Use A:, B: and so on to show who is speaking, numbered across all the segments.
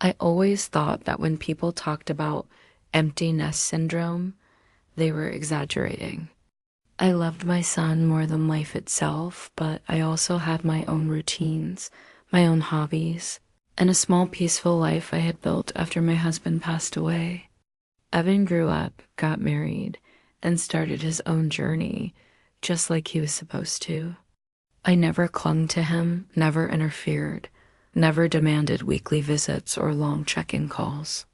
A: I always thought that when people talked about empty nest syndrome, they were exaggerating. I loved my son more than life itself, but I also had my own routines, my own hobbies, and a small peaceful life I had built after my husband passed away. Evan grew up, got married, and started his own journey, just like he was supposed to. I never clung to him, never interfered, never demanded weekly visits or long check-in calls.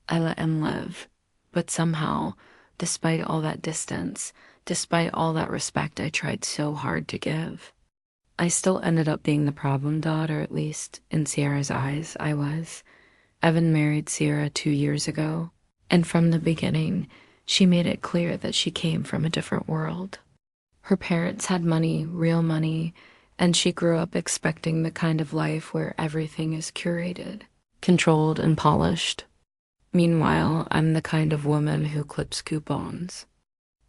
A: I let him live, but somehow, despite all that distance, despite all that respect I tried so hard to give, I still ended up being the problem daughter, at least in Sierra's eyes, I was. Evan married Sierra 2 years ago, and from the beginning, she made it clear that she came from a different world. Her parents had money, real money, and she grew up expecting the kind of life where everything is curated, controlled, and polished. Meanwhile, I'm the kind of woman who clips coupons,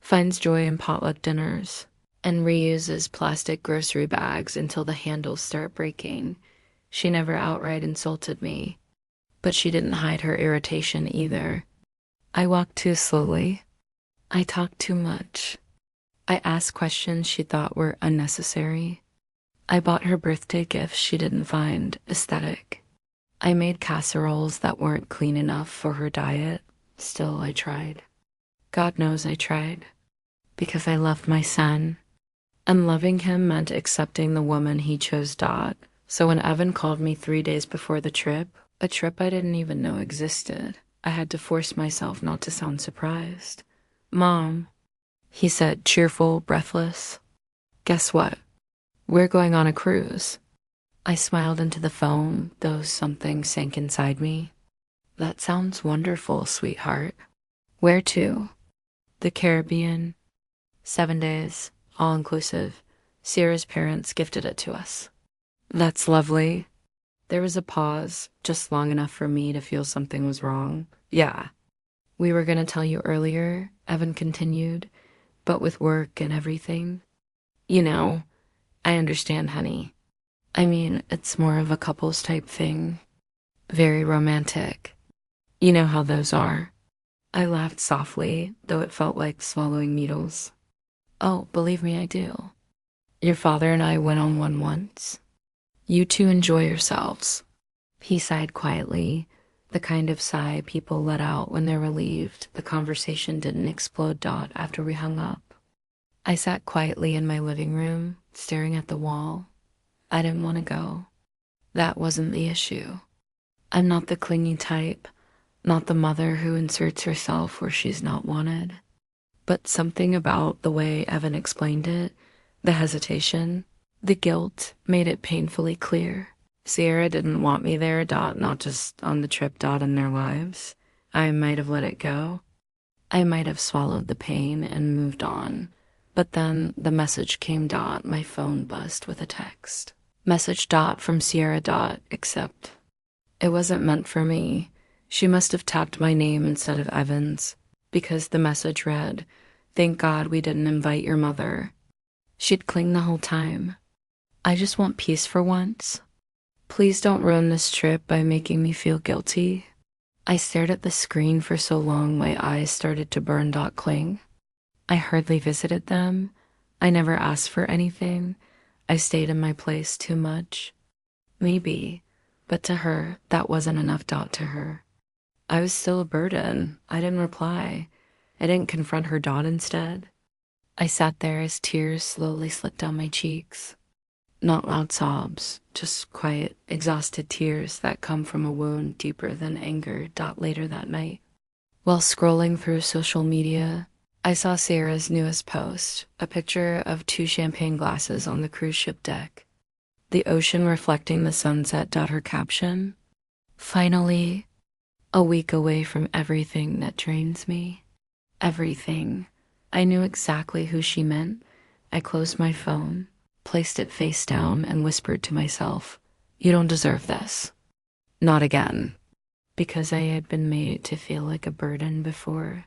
A: finds joy in potluck dinners, and reuses plastic grocery bags until the handles start breaking. She never outright insulted me, but she didn't hide her irritation either. I walked too slowly. I talked too much. I asked questions she thought were unnecessary. I bought her birthday gifts she didn't find aesthetic. I made casseroles that weren't clean enough for her diet. Still, I tried. God knows I tried. Because I loved my son. And loving him meant accepting the woman he chose. So when Evan called me 3 days before the trip, a trip I didn't even know existed, I had to force myself not to sound surprised. "Mom," he said, cheerful, breathless. "Guess what? We're going on a cruise." I smiled into the phone, though something sank inside me. "That sounds wonderful, sweetheart. Where to?" "The Caribbean. 7 days, all inclusive. Sierra's parents gifted it to us." "That's lovely." There was a pause, just long enough for me to feel something was wrong. "Yeah. We were gonna tell you earlier," Evan continued, "but with work and everything. You know, I understand, honey. I mean, it's more of a couples type thing. Very romantic. You know how those are." I laughed softly, though it felt like swallowing needles. "Oh, believe me, I do. Your father and I went on one once. You two enjoy yourselves." He sighed quietly, the kind of sigh people let out when they're relieved the conversation didn't explode. After we hung up, I sat quietly in my living room, staring at the wall. I didn't want to go. That wasn't the issue. I'm not the clingy type, not the mother who inserts herself where she's not wanted. But something about the way Evan explained it, the hesitation, the guilt, made it painfully clear. Sierra didn't want me there. Not just on the trip. In their lives. I might have let it go. I might have swallowed the pain and moved on. But then the message came. My phone buzzed with a text. Message. From Sierra. Except it wasn't meant for me. She must have tapped my name instead of Evan's, because the message read, "Thank God we didn't invite your mother." She'd cling the whole time. "I just want peace for once. Please don't ruin this trip by making me feel guilty." I stared at the screen for so long my eyes started to burn. Cling. I hardly visited them. I never asked for anything. I stayed in my place too much. Maybe, but to her, that wasn't enough. To her, I was still a burden. I didn't reply. I didn't confront her. Instead, I sat there as tears slowly slipped down my cheeks. Not loud sobs, just quiet, exhausted tears that come from a wound deeper than anger. Later that night, while scrolling through social media, I saw Sarah's newest post, a picture of 2 champagne glasses on the cruise ship deck, the ocean reflecting the sunset. Her caption, "Finally, a week away from everything that drains me." Everything. I knew exactly who she meant. I closed my phone, placed it face down, and whispered to myself, "You don't deserve this. Not again." Because I had been made to feel like a burden before.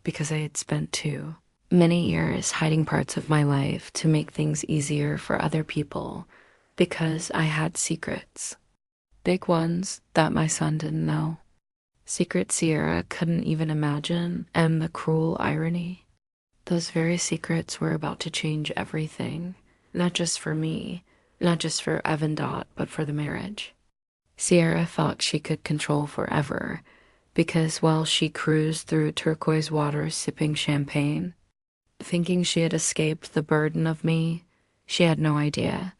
A: Because I had spent too many years hiding parts of my life to make things easier for other people. Because I had secrets. Big ones that my son didn't know. Secrets Sierra couldn't even imagine, and the cruel irony. Those very secrets were about to change everything. Not just for me, not just for Evan Dot, but for the marriage. Sierra thought she could control forever, because while she cruised through turquoise waters sipping champagne, thinking she had escaped the burden of me, she had no idea.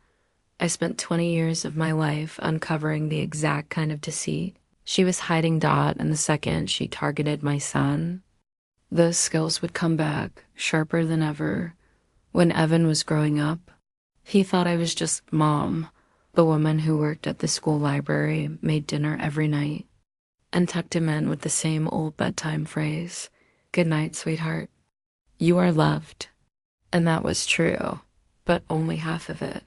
A: I spent 20 years of my life uncovering the exact kind of deceit she was hiding Dot, and the second she targeted my son, those skills would come back, sharper than ever. When Evan was growing up, he thought I was just Mom, the woman who worked at the school library, made dinner every night, and tucked him in with the same old bedtime phrase, "Good night, sweetheart. You are loved." And that was true, but only half of it.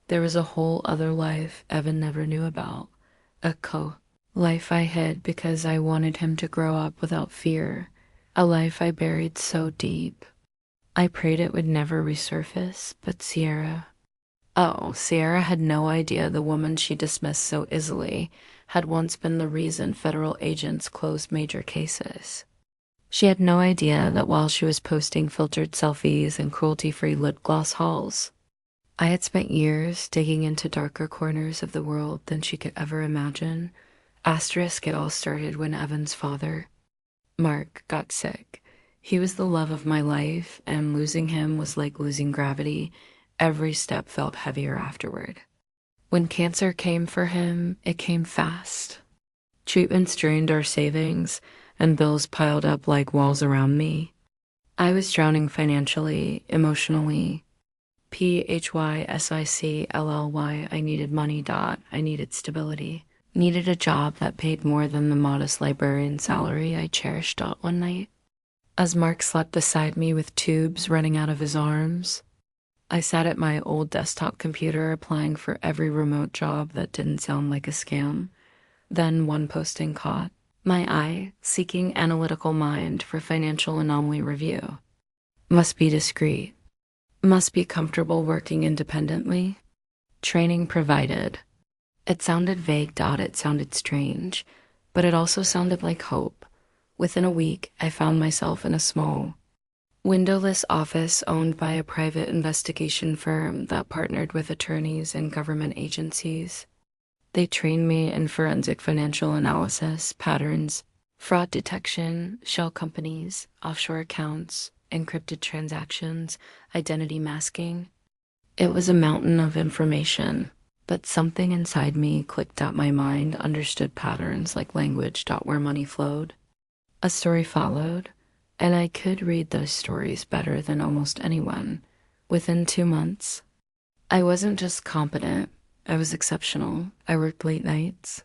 A: There was a whole other life Evan never knew about, a life I hid because I wanted him to grow up without fear, a life I buried so deep. I prayed it would never resurface, but Sierra had no idea the woman she dismissed so easily had once been the reason federal agents closed major cases. She had no idea that while she was posting filtered selfies and cruelty-free lip gloss hauls, I had spent years digging into darker corners of the world than she could ever imagine. Asterisk, it all started when Evan's father, Mark, got sick. He was the love of my life, and losing him was like losing gravity. Every step felt heavier afterward. When cancer came for him, it came fast. Treatments drained our savings, and bills piled up like walls around me. I was drowning financially, emotionally. PHYSICLLY, I needed money. I needed stability. Needed a job that paid more than the modest librarian salary I cherished. One night, as Mark slept beside me with tubes running out of his arms, I sat at my old desktop computer applying for every remote job that didn't sound like a scam. Then one posting caught my eye, seeking analytical mind for financial anomaly review. Must be discreet. Must be comfortable working independently. Training provided. It sounded vague. It sounded strange, but it also sounded like hope. Within a week, I found myself in a small, windowless office owned by a private investigation firm that partnered with attorneys and government agencies. They trained me in forensic financial analysis, patterns, fraud detection, shell companies, offshore accounts, encrypted transactions, identity masking. It was a mountain of information. But something inside me clicked that my mind understood patterns like language. Where money flowed. A story followed, and I could read those stories better than almost anyone. Within 2 months, I wasn't just competent, I was exceptional. I worked late nights.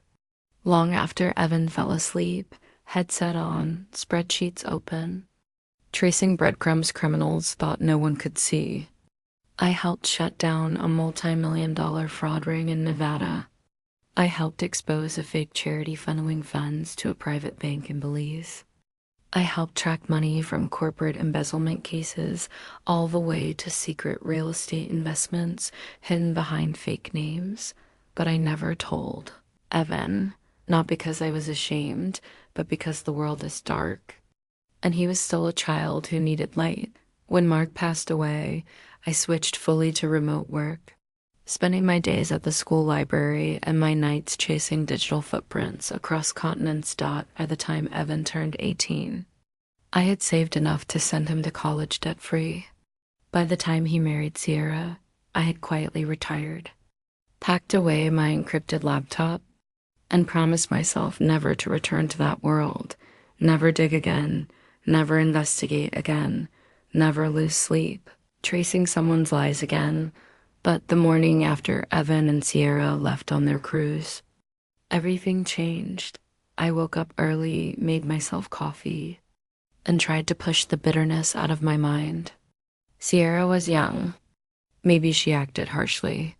A: Long after Evan fell asleep, headset on, spreadsheets open, tracing breadcrumbs criminals thought no one could see. I helped shut down a multi-million-dollar fraud ring in Nevada. I helped expose a fake charity funneling funds to a private bank in Belize. I helped track money from corporate embezzlement cases all the way to secret real estate investments hidden behind fake names. But I never told Evan, not because I was ashamed, but because the world is dark. And he was still a child who needed light. When Mark passed away, I switched fully to remote work, spending my days at the school library and my nights chasing digital footprints across continents. By the time Evan turned 18, I had saved enough to send him to college debt-free. By the time he married Sierra, I had quietly retired, packed away my encrypted laptop, and promised myself never to return to that world, never dig again, never investigate again, never lose sleep tracing someone's lies again. But the morning after Evan and Sierra left on their cruise, everything changed. I woke up early, made myself coffee, and tried to push the bitterness out of my mind. Sierra was young. Maybe she acted harshly.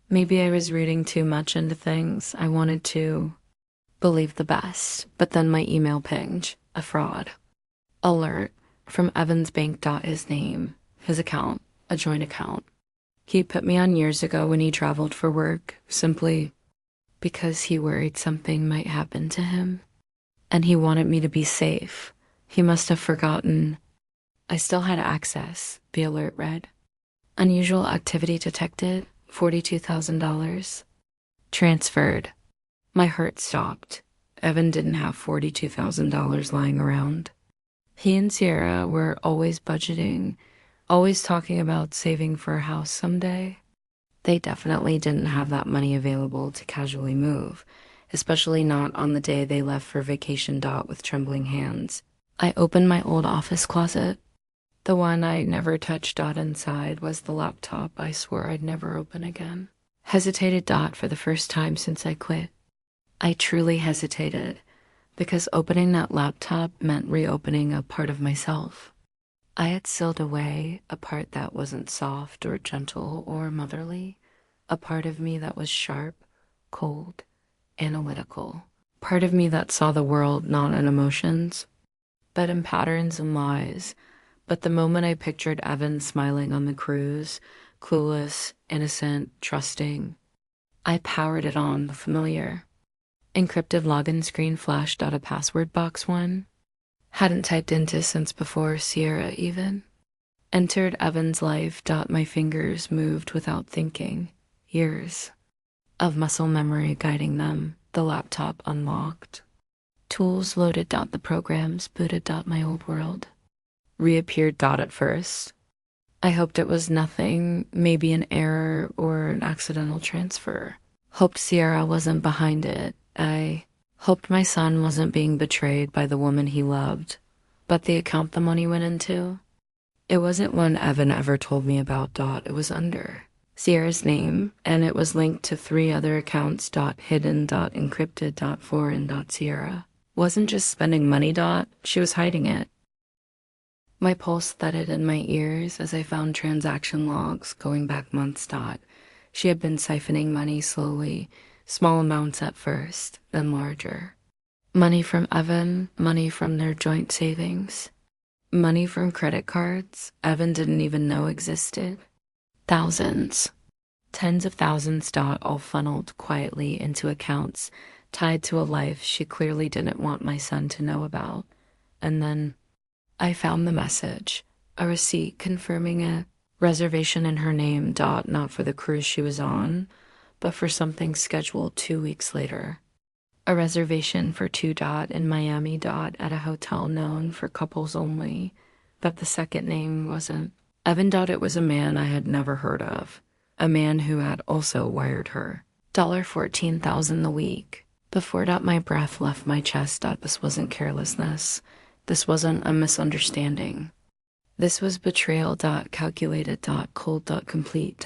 A: Maybe I was reading too much into things. I wanted to believe the best, but then my email pinged. A fraud alert from Evan's bank. His name, his account, a joint account. He put me on years ago when he traveled for work, simply because he worried something might happen to him, and he wanted me to be safe. He must have forgotten. I still had access, the alert read. Unusual activity detected, $42,000. Transferred. My heart stopped. Evan didn't have $42,000 lying around. He and Sierra were always budgeting, always talking about saving for a house someday. They definitely didn't have that money available to casually move, especially not on the day they left for vacation. With trembling hands, I opened my old office closet. The one I never touched. Inside was the laptop I swore I'd never open again. Hesitated. For the first time since I quit. I truly hesitated, because opening that laptop meant reopening a part of myself. I had sealed away a part that wasn't soft or gentle or motherly, a part of me that was sharp, cold, analytical, part of me that saw the world not in emotions, but in patterns and lies. But the moment I pictured Evan smiling on the cruise, clueless, innocent, trusting, I powered it on. The familiar encrypted login screen flashed. A password box one. Hadn't typed into since before Sierra even. Entered Evan's life. My fingers moved without thinking. Years of muscle memory guiding them. The laptop unlocked. Tools loaded. The programs booted. My old world reappeared. At first, I hoped it was nothing, maybe an error or an accidental transfer. Hoped Sierra wasn't behind it. I hoped my son wasn't being betrayed by the woman he loved. But the account the money went into, it wasn't one Evan ever told me about. It was under Sierra's name, and it was linked to 3 other accounts. Hidden, encrypted, foreign, Sierra wasn't just spending money. She was hiding it. My pulse thudded in my ears as I found transaction logs going back months. She had been siphoning money slowly, small amounts at first, then larger. Money from Evan, money from their joint savings, money from credit cards Evan didn't even know existed. Thousands, tens of thousands. All funneled quietly into accounts tied to a life she clearly didn't want my son to know about. And then I found the message, a receipt confirming a reservation in her name. Not for the cruise she was on, but for something scheduled 2 weeks later. A reservation for 2. In Miami. At a hotel known for couples only, but the second name wasn't Evan. It was a man I had never heard of, a man who had also wired her. $14,000 a week. Before. My breath left my chest. This wasn't carelessness. This wasn't a misunderstanding. This was betrayal. Calculated. Cold. Complete.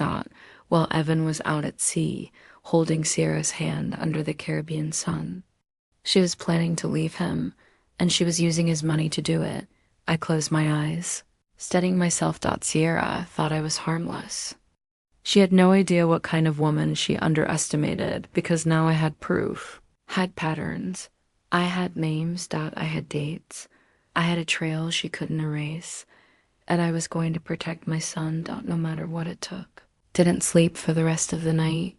A: While Evan was out at sea, holding Sierra's hand under the Caribbean sun. She was planning to leave him, and she was using his money to do it. I closed my eyes, steadying myself. Sierra thought I was harmless. She had no idea what kind of woman she underestimated, because now I had proof, had patterns. I had names. I had dates. I had a trail she couldn't erase, and I was going to protect my son. No matter what it took. Didn't sleep for the rest of the night.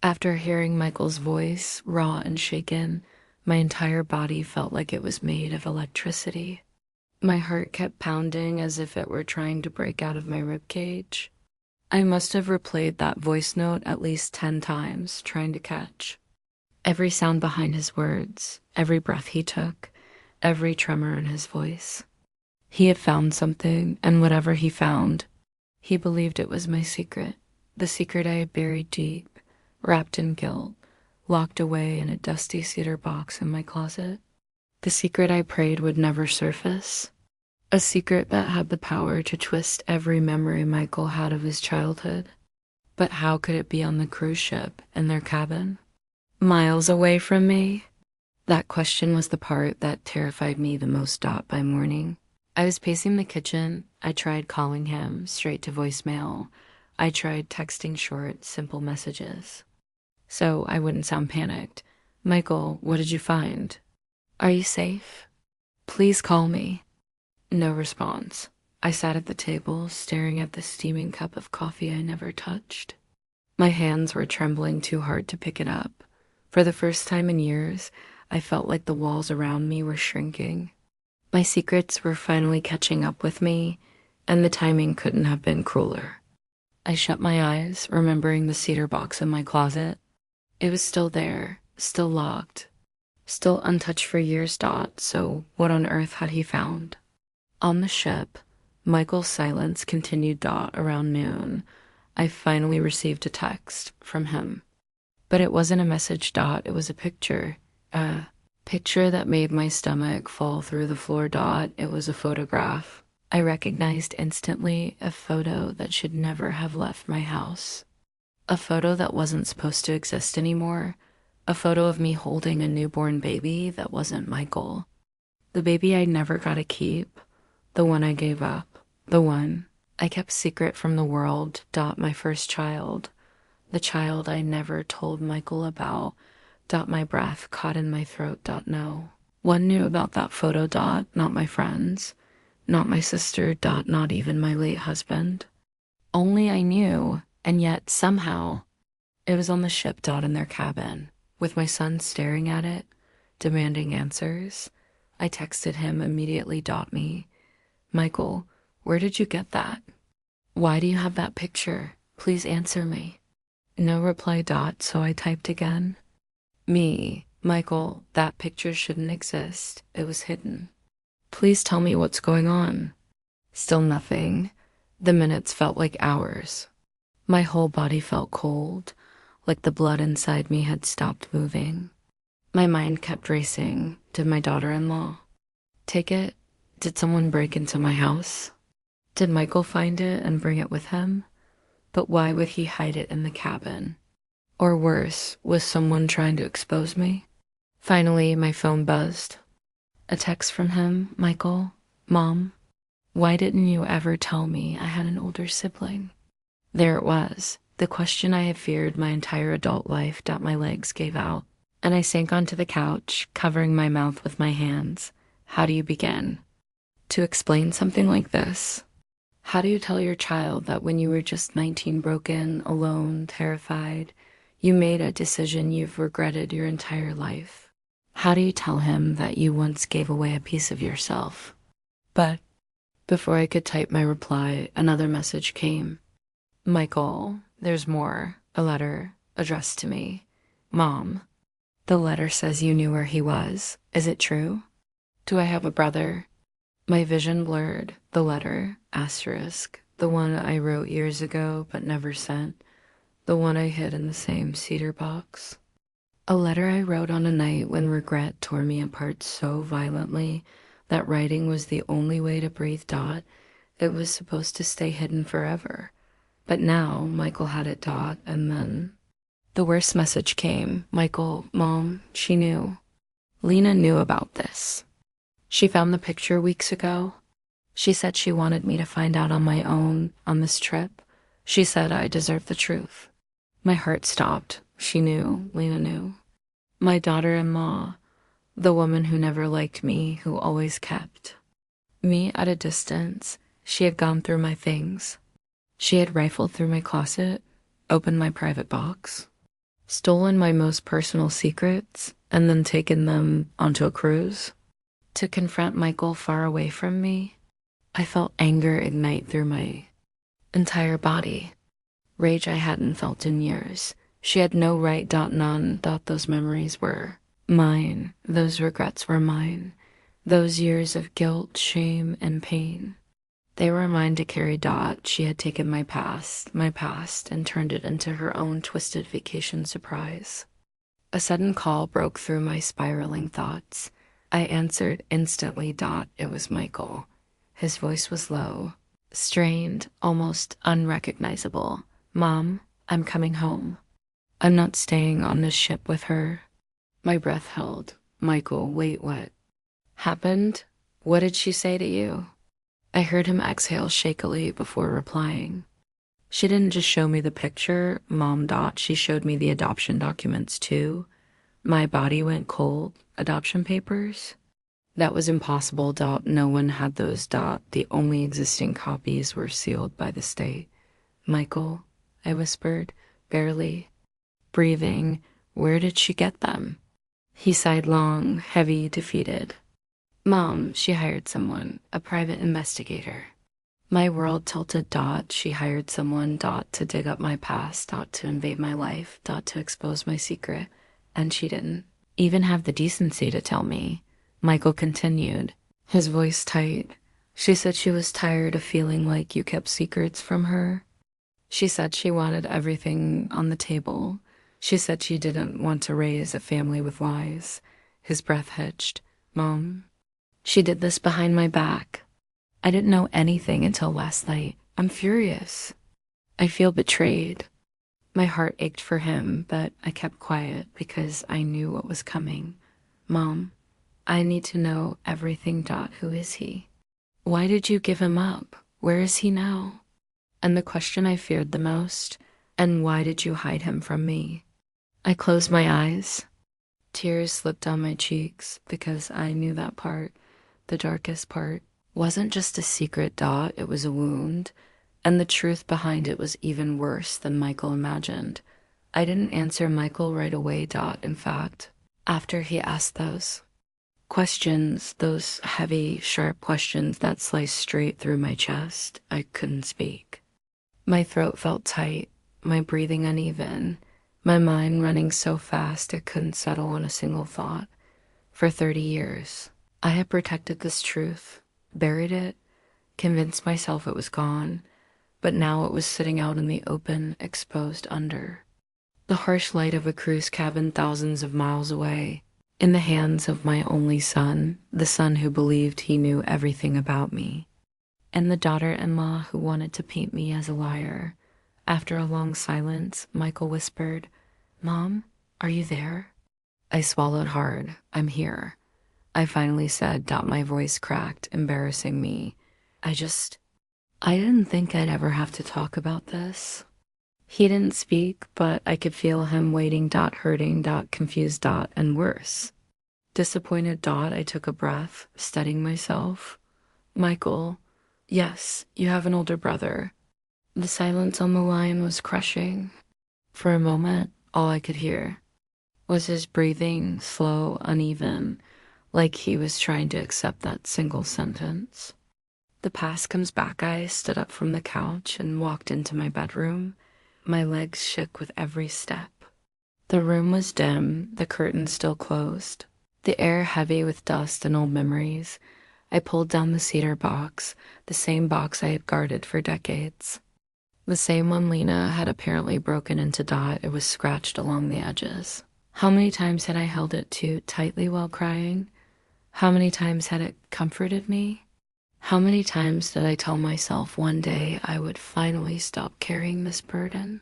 A: After hearing Michael's voice, raw and shaken, my entire body felt like it was made of electricity. My heart kept pounding as if it were trying to break out of my ribcage. I must have replayed that voice note at least 10 times, trying to catch every sound behind his words, every breath he took, every tremor in his voice. He had found something, and whatever he found, he believed it was my secret. The secret I had buried deep, wrapped in guilt, locked away in a dusty cedar box in my closet. The secret I prayed would never surface. A secret that had the power to twist every memory Michael had of his childhood. But how could it be on the cruise ship, in their cabin? Miles away from me? That question was the part that terrified me the most. By morning, I was pacing the kitchen. I tried calling him straight to voicemail. I tried texting short, simple messages, so I wouldn't sound panicked. Michael, what did you find? Are you safe? Please call me. No response. I sat at the table, staring at the steaming cup of coffee I never touched. My hands were trembling too hard to pick it up. For the first time in years, I felt like the walls around me were shrinking. My secrets were finally catching up with me, and the timing couldn't have been crueler. I shut my eyes, remembering the cedar box in my closet. It was still there, still locked, still untouched for years. So what on earth had he found? On the ship, Michael's silence continued. Around noon, I finally received a text from him. But it wasn't a message. It was a picture. A picture that made my stomach fall through the floor. It was a photograph. I recognized instantly a photo that should never have left my house. A photo that wasn't supposed to exist anymore. A photo of me holding a newborn baby that wasn't Michael. The baby I never got to keep. The one I gave up. The one I kept secret from the world. My first child. The child I never told Michael about. My breath caught in my throat. No one knew about that photo. Not my friends. Not my sister. Not even my late husband. Only I knew, and yet somehow it was on the ship. In their cabin, with my son staring at it, demanding answers. I texted him immediately. Me, Michael, where did you get that? Why do you have that picture? Please answer me. No reply. So I typed again. Me, Michael, that picture shouldn't exist. It was hidden. Please tell me what's going on. Still nothing. The minutes felt like hours. My whole body felt cold, like the blood inside me had stopped moving. My mind kept racing. Did my daughter-in-law take it? Did someone break into my house? Did Michael find it and bring it with him? But why would he hide it in the cabin? Or worse, was someone trying to expose me? Finally, my phone buzzed. A text from him. Michael, Mom, why didn't you ever tell me I had an older sibling? There it was, the question I had feared my entire adult life. My legs gave out, and I sank onto the couch, covering my mouth with my hands. How do you begin to explain something like this? How do you tell your child that when you were just 19, broken, alone, terrified, you made a decision you've regretted your entire life? How do you tell him that you once gave away a piece of yourself? But before I could type my reply, another message came. Michael, there's more. A letter addressed to me. Mom, the letter says you knew where he was. Is it true? Do I have a brother? My vision blurred. The letter, asterisk, the one I wrote years ago but never sent, the one I hid in the same cedar box. A letter I wrote on a night when regret tore me apart so violently that writing was the only way to breathe. It was supposed to stay hidden forever. But now Michael had it. And then the worst message came. Michael, Mom, she knew. Lena knew about this. She found the picture weeks ago. She said she wanted me to find out on my own on this trip. She said I deserved the truth. My heart stopped. She knew. Lena knew. My daughter-in-law, the woman who never liked me, who always kept me at a distance. She had gone through my things. She had rifled through my closet, opened my private box, stolen my most personal secrets, and then taken them onto a cruise. To confront Michael far away from me, I felt anger ignite through my entire body. Rage I hadn't felt in years. She had no right. None. Those memories were mine. Those regrets were mine. Those years of guilt, shame, and pain. They were mine to carry. She had taken my past, and turned it into her own twisted vacation surprise. A sudden call broke through my spiraling thoughts. I answered instantly. It was Michael. His voice was low, strained, almost unrecognizable. Mom, I'm coming home. I'm not staying on this ship with her. My breath held. Michael, wait, what happened? What did she say to you? I heard him exhale shakily before replying. She didn't just show me the picture, Mom. She showed me the adoption documents too. My body went cold. Adoption papers? That was impossible. No one had those. The only existing copies were sealed by the state. Michael, I whispered, barely breathing, Where did she get them? He sighed long, heavy, defeated. Mom, she hired someone, a private investigator. My world tilted. She hired someone. To dig up my past. To invade my life. To expose my secret. And she didn't even have the decency to tell me. Michael continued, his voice tight. She said she was tired of feeling like you kept secrets from her. She said she wanted everything on the table. She said she didn't want to raise a family with lies. His breath hitched. Mom, she did this behind my back. I didn't know anything until last night. I'm furious. I feel betrayed. My heart ached for him, but I kept quiet because I knew what was coming. Mom, I need to know everything. Who is he? Why did you give him up? Where is he now? And the question I feared the most, and why did you hide him from me? I closed my eyes. Tears slipped down my cheeks because I knew that part, the darkest part, wasn't just a secret. It was a wound, and the truth behind it was even worse than Michael imagined. I didn't answer Michael right away. In fact, after he asked those questions, those heavy, sharp questions that sliced straight through my chest, I couldn't speak. My throat felt tight, my breathing uneven, my mind running so fast it couldn't settle on a single thought. For 30 years, I had protected this truth, buried it, convinced myself it was gone, but now it was sitting out in the open, exposed under the harsh light of a cruise cabin thousands of miles away, in the hands of my only son, the son who believed he knew everything about me, and the daughter-in-law who wanted to paint me as a liar. After a long silence, Michael whispered, Mom, are you there? I swallowed hard. I'm here. I finally said. My voice cracked, embarrassing me. I didn't think I'd ever have to talk about this. He didn't speak, but I could feel him waiting. Hurting. Confused. And worse. Disappointed. I took a breath, steadying myself. Michael, yes, you have an older brother. The silence on the line was crushing. For a moment, all I could hear was his breathing, slow, uneven, like he was trying to accept that single sentence. The past comes back. I stood up from the couch and walked into my bedroom. My legs shook with every step. The room was dim, the curtains still closed, the air heavy with dust and old memories. I pulled down the cedar box, the same box I had guarded for decades. The same one Lena had apparently broken into. It was scratched along the edges. How many times had I held it too tightly while crying? How many times had it comforted me? How many times did I tell myself one day I would finally stop carrying this burden?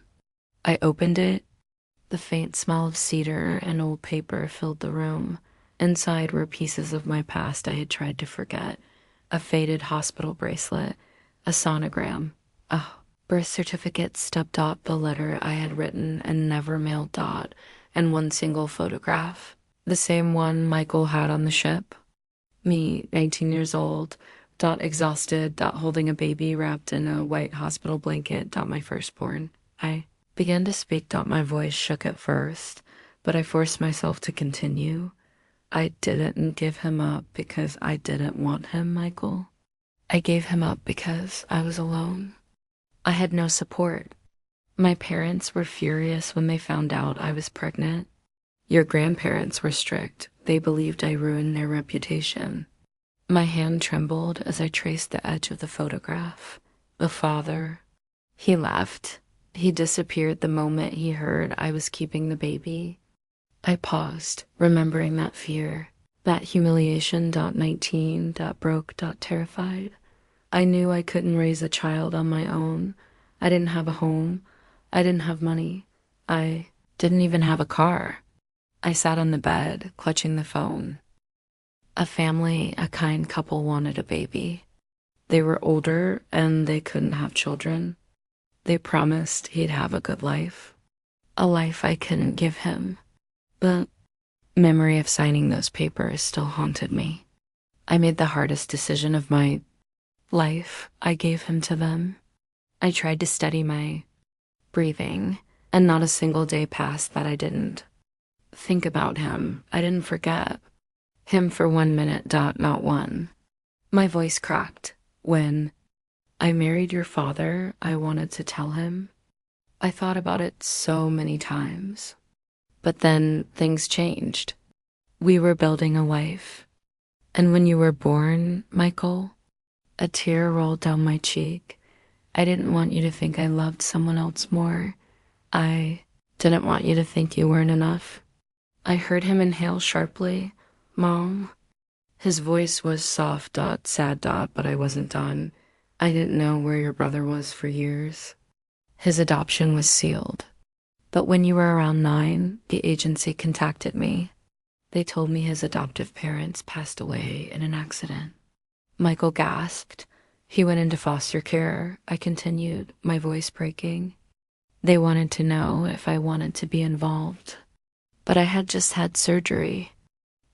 A: I opened it. The faint smell of cedar and old paper filled the room. Inside were pieces of my past I had tried to forget. A faded hospital bracelet, a sonogram, a birth certificate stubbed. The letter I had written and never mailed. And one single photograph. The same one Michael had on the ship. Me, 19 years old, exhausted, holding a baby wrapped in a white hospital blanket. My firstborn. I began to speak. My voice shook at first, but I forced myself to continue. I didn't give him up because I didn't want him, Michael. I gave him up because I was alone. I had no support. My parents were furious when they found out I was pregnant. Your grandparents were strict. They believed I ruined their reputation. My hand trembled as I traced the edge of the photograph. The father. He left. He disappeared the moment he heard I was keeping the baby. I paused, remembering that fear, that humiliation. 19. Broke. Terrified. I knew I couldn't raise a child on my own. I didn't have a home. I didn't have money. I didn't even have a car. I sat on the bed, clutching the phone. A family, a kind couple wanted a baby. They were older and they couldn't have children. They promised he'd have a good life. A life I couldn't give him. But memory of signing those papers still haunted me. I made the hardest decision of my life. I gave him to them. I tried to steady my breathing, and not a single day passed that I didn't. think about him. I didn't forget. Him for 1 minute, not one. My voice cracked. When I married your father, I wanted to tell him. I thought about it so many times. But then things changed. We were building a life. And when you were born, Michael, a tear rolled down my cheek. I didn't want you to think I loved someone else more. I didn't want you to think you weren't enough. I heard him inhale sharply. Mom. His voice was soft, sad, but I wasn't done. I didn't know where your brother was for years. His adoption was sealed. But when you were around 9, the agency contacted me. They told me his adoptive parents passed away in an accident. Michael gasped. He went into foster care. I continued, my voice breaking. They wanted to know if I wanted to be involved. But I had just had surgery.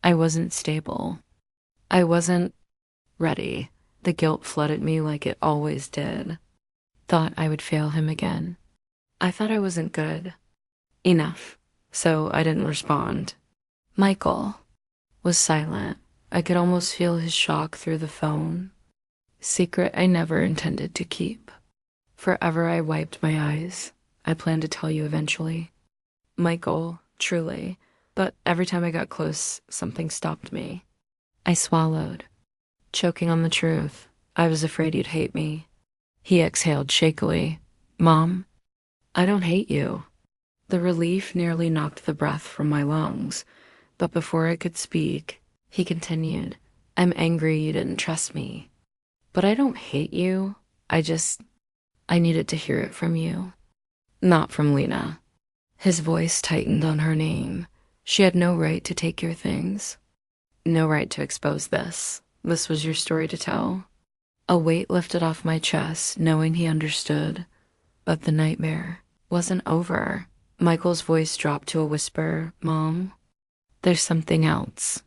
A: I wasn't stable. I wasn't ready. The guilt flooded me like it always did. Thought I would fail him again. I thought I wasn't good enough, so I didn't respond. Michael was silent. I could almost feel his shock through the phone. Secret I never intended to keep. Forever I wiped my eyes. I planned to tell you eventually. Michael, truly. But every time I got close, something stopped me. I swallowed, choking on the truth. I was afraid you'd hate me. He exhaled shakily. Mom, I don't hate you. The relief nearly knocked the breath from my lungs. But before I could speak, he continued, I'm angry you didn't trust me. But I don't hate you. I needed to hear it from you. Not from Lena. His voice tightened on her name. She had no right to take your things. No right to expose this. This was your story to tell. A weight lifted off my chest, knowing he understood. But the nightmare wasn't over. Michael's voice dropped to a whisper. Mom, there's something else.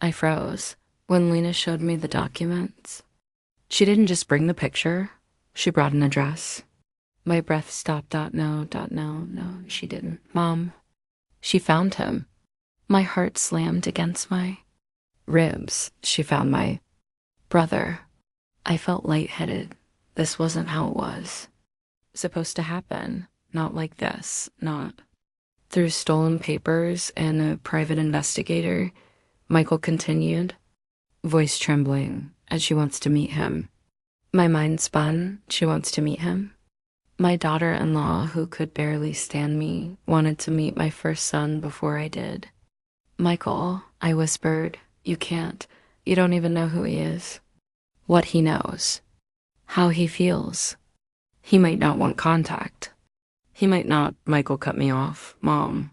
A: I froze. When Lena showed me the documents, she didn't just bring the picture. She brought an address. My breath stopped. No, she didn't. Mom, she found him. My heart slammed against my ribs. She found my brother. I felt lightheaded. This wasn't how it was supposed to happen. Not like this. Not through stolen papers and a private investigator. Michael continued, voice trembling, as she wants to meet him. My mind spun. She wants to meet him. My daughter-in-law, who could barely stand me, wanted to meet my first son before I did. Michael, I whispered, you can't. You don't even know who he is. What he knows. How he feels. He might not want contact. He might not. Michael cut me off. Mom.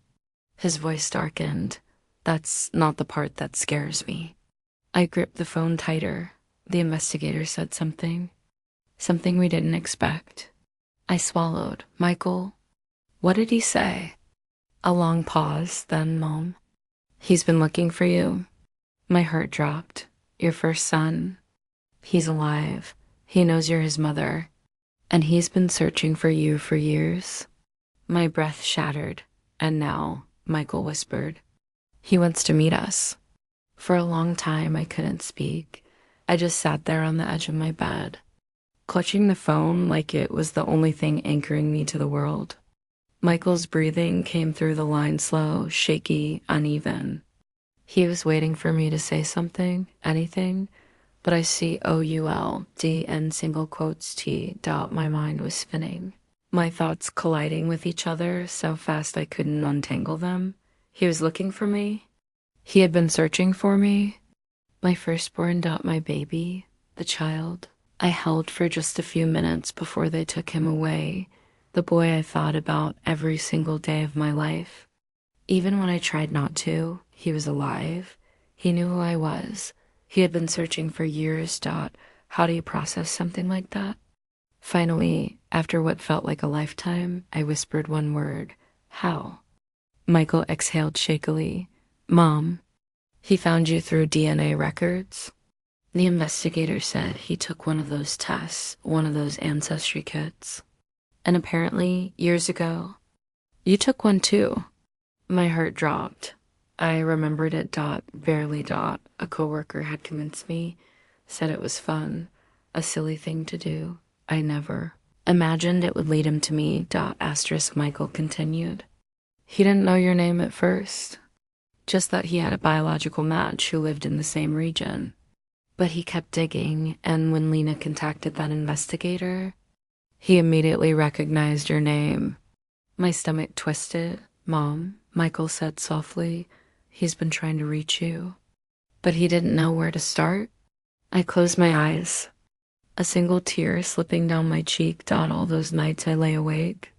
A: His voice darkened. That's not the part that scares me. I gripped the phone tighter. The investigator said something. Something we didn't expect. I swallowed. Michael, what did he say? A long pause, then, Mom. He's been looking for you. My heart dropped. Your first son. He's alive. He knows you're his mother. And he's been searching for you for years. My breath shattered. And now, Michael whispered, he wants to meet us. For a long time, I couldn't speak. I just sat there on the edge of my bed, clutching the phone like it was the only thing anchoring me to the world. Michael's breathing came through the line slow, shaky, uneven. He was waiting for me to say something, anything, but I see OULDN single quotes T. My mind was spinning. My thoughts colliding with each other so fast I couldn't untangle them. He was looking for me. He had been searching for me. My firstborn, my baby, the child I held for just a few minutes before they took him away, the boy I thought about every single day of my life. Even when I tried not to, he was alive. He knew who I was. He had been searching for years. How do you process something like that? Finally, after what felt like a lifetime, I whispered one word. How? Michael exhaled shakily. Mom, he found you through DNA records? The investigator said he took one of those tests, one of those ancestry kits. And apparently, years ago, you took one too. My heart dropped. I remembered it, barely. A coworker had convinced me, said it was fun, a silly thing to do. I never imagined it would lead him to me, asterisk Michael continued. He didn't know your name at first, just that he had a biological match who lived in the same region. But he kept digging, and when Lena contacted that investigator, he immediately recognized your name. My stomach twisted. Mom, Michael said softly, he's been trying to reach you. But he didn't know where to start. I closed my eyes, a single tear slipping down my cheek. All those nights I lay awake,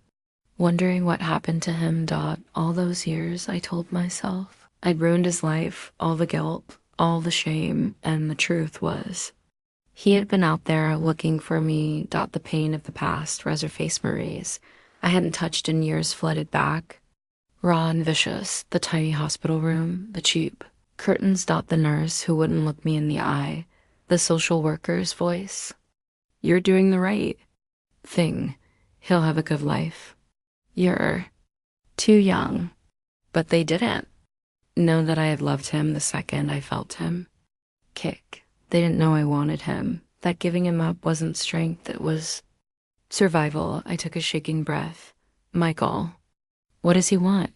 A: wondering what happened to him. All those years I told myself I'd ruined his life, all the guilt, all the shame, and the truth was he had been out there looking for me. The pain of the past, Reservoir Marie's, I hadn't touched in years, flooded back. Raw and vicious, the tiny hospital room, the cheap curtains. The nurse who wouldn't look me in the eye, the social worker's voice. You're doing the right thing. He'll have a good life. You're too young. But they didn't know that I had loved him the second I felt him kick. They didn't know I wanted him, that giving him up wasn't strength, it was survival. I took a shaking breath. Michael, what does he want?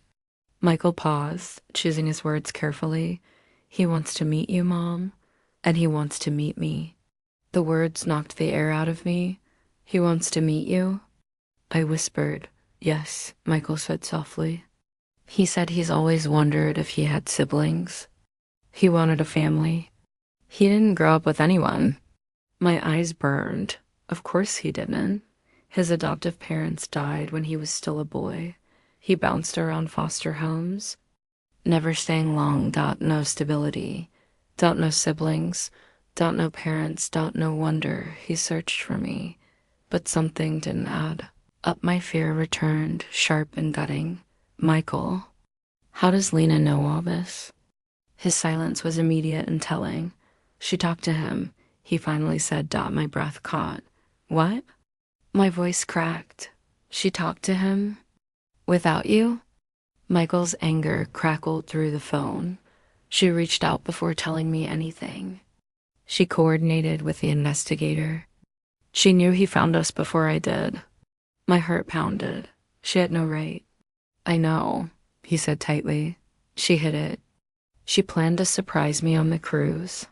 A: Michael paused, choosing his words carefully. He wants to meet you, Mom, and he wants to meet me. The words knocked the air out of me. He wants to meet you? I whispered. Yes, Michael said softly. He said he's always wondered if he had siblings. He wanted a family. He didn't grow up with anyone. My eyes burned. Of course he didn't. His adoptive parents died when he was still a boy. He bounced around foster homes, never staying long. No stability. No siblings. No parents. No wonder he searched for me. But something didn't add up. My fear returned, sharp and gutting. Michael, how does Lena know all this? His silence was immediate and telling. She talked to him, he finally said. My breath caught. What? My voice cracked. She talked to him? Without you? Michael's anger crackled through the phone. She reached out before telling me anything. She coordinated with the investigator. She knew he found us before I did. My heart pounded. She had no right. I know, he said tightly. She hid it. She planned to surprise me on the cruise.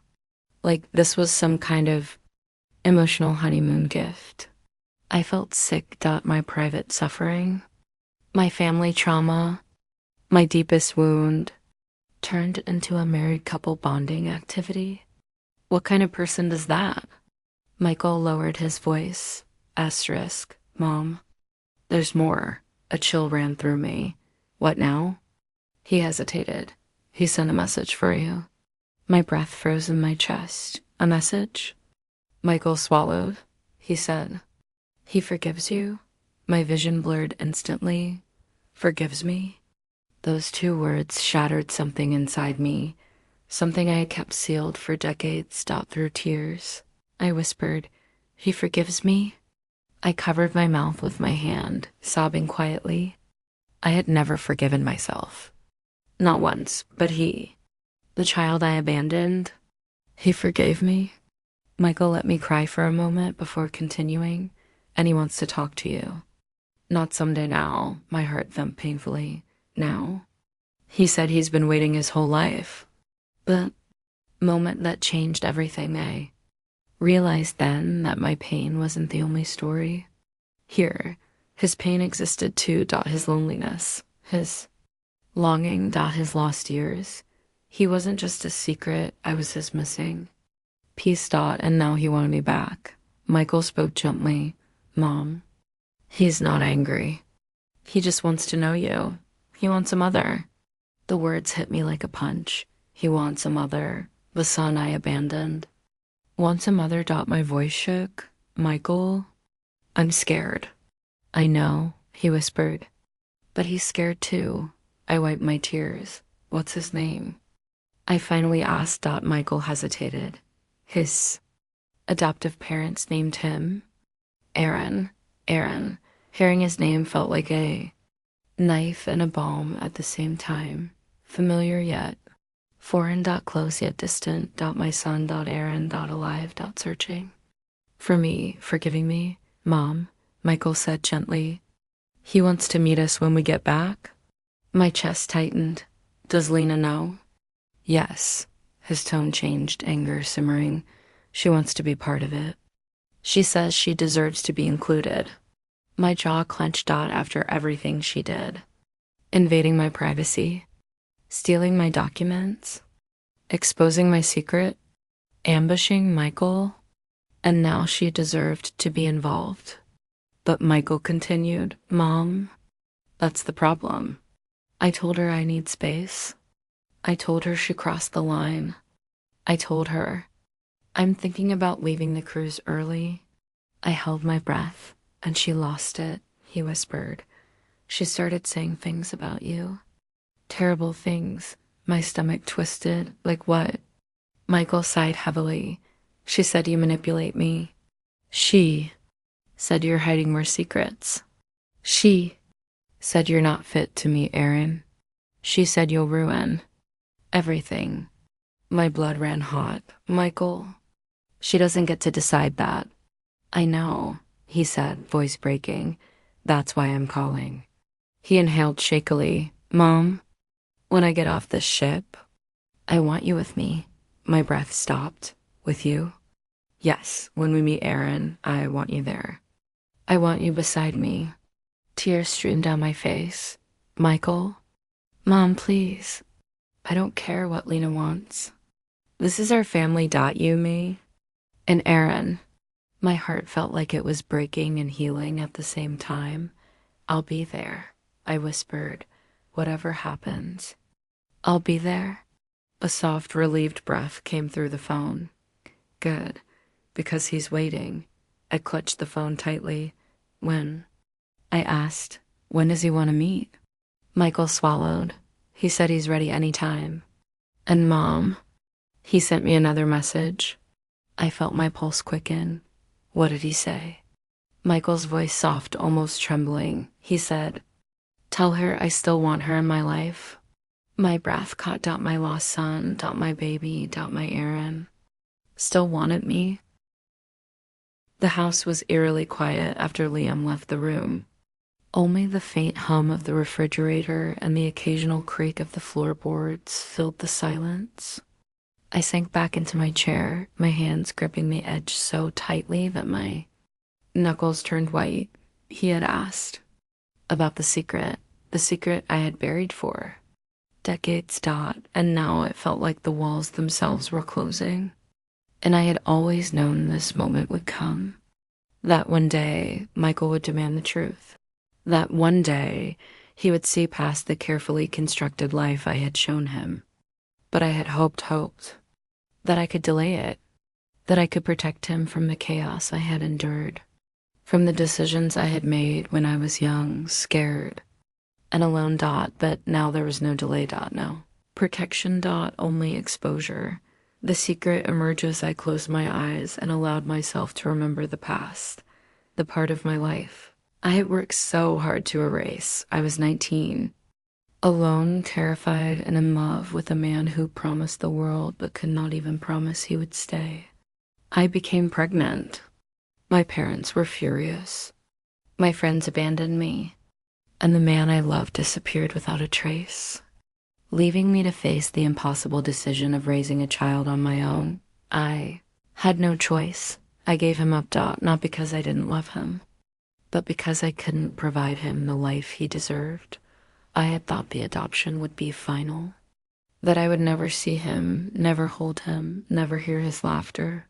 A: Like this was some kind of emotional honeymoon gift. I felt sick. My private suffering, my family trauma, my deepest wound, turned into a married couple bonding activity. What kind of person does that? Michael lowered his voice. Asterisk, Mom. There's more. A chill ran through me. What now? He hesitated. He sent a message for you. My breath froze in my chest. A message? Michael swallowed. He said, he forgives you? My vision blurred instantly. Forgives me? Those two words shattered something inside me, something I had kept sealed for decades, through tears. I whispered, he forgives me? I covered my mouth with my hand, sobbing quietly. I had never forgiven myself. Not once, but he, the child I abandoned, he forgave me. Michael let me cry for a moment before continuing, and he wants to talk to you. Not someday now, my heart thumped painfully. Now. He said he's been waiting his whole life. The moment that changed everything, I realized then that my pain wasn't the only story. Here, his pain existed too. His loneliness, his longing. His lost years. He wasn't just a secret, I was his missing piece. And now he wanted me back. Michael spoke gently. Mom, he's not angry. He just wants to know you. He wants a mother. The words hit me like a punch. He wants a mother, the son I abandoned. Wants a mother. My voice shook. Michael, I'm scared. I know, he whispered. But he's scared too. I wiped my tears. What's his name? I finally asked. Michael hesitated. His adoptive parents named him Aaron. Aaron. Hearing his name felt like a Knife and a balm at the same time. Familiar yet foreign. Close yet distant. My son. Aaron. Alive. Searching. For me, forgiving me. Mom, Michael said gently. He wants to meet us when we get back. My chest tightened. Does Lena know? Yes. His tone changed, anger simmering. She wants to be part of it. She says she deserves to be included. My jaw clenched. After everything she did. Invading my privacy. Stealing my documents. Exposing my secret. Ambushing Michael. And now she deserved to be involved. But Michael continued, Mom, that's the problem. I told her I need space. I told her she crossed the line. I told her, I'm thinking about leaving the cruise early. I held my breath, and she lost it, he whispered. She started saying things about you. Terrible things. My stomach twisted. Like what? Michael sighed heavily. She said you manipulate me. She said you're hiding more secrets. She said you're not fit to meet Aaron. She said you'll ruin everything. My blood ran hot. Michael, she doesn't get to decide that. I know, he said, voice breaking. That's why I'm calling. He inhaled shakily. Mom, when I get off this ship, I want you with me. My breath stopped. With you? Yes, when we meet Aaron, I want you there. I want you beside me. Tears streamed down my face. Michael? Mom, please. I don't care what Lena wants. This is our family. You, me, and Aaron. My heart felt like it was breaking and healing at the same time. I'll be there, I whispered. Whatever happens. I'll be there. A soft, relieved breath came through the phone. Good, because he's waiting. I clutched the phone tightly. When? I asked. When does he want to meet? Michael swallowed. He said he's ready anytime. And Mom, he sent me another message. I felt my pulse quicken. What did he say? Michael's voice soft, almost trembling. He said, tell her I still want her in my life. My breath caught. My lost son. My baby. My Aaron. Still wanted me. The house was eerily quiet after Liam left the room. Only the faint hum of the refrigerator and the occasional creak of the floorboards filled the silence. I sank back into my chair, my hands gripping the edge so tightly that my knuckles turned white. He had asked about the secret I had buried for decades. And now it felt like the walls themselves were closing. And I had always known this moment would come. That one day, Michael would demand the truth. That one day, he would see past the carefully constructed life I had shown him. But I had hoped that I could delay it, that I could protect him from the chaos I had endured, from the decisions I had made when I was young, scared, and alone. But now there was no delay. No protection. Only exposure. The secret emerged as I closed my eyes and allowed myself to remember the past, the part of my life I had worked so hard to erase. I was 19, alone, terrified, and in love with a man who promised the world but could not even promise he would stay. I became pregnant. My parents were furious. My friends abandoned me, and the man I loved disappeared without a trace, leaving me to face the impossible decision of raising a child on my own. I had no choice. I gave him up. Not because I didn't love him, but because I couldn't provide him the life he deserved. I had thought the adoption would be final, that I would never see him, never hold him, never hear his laughter,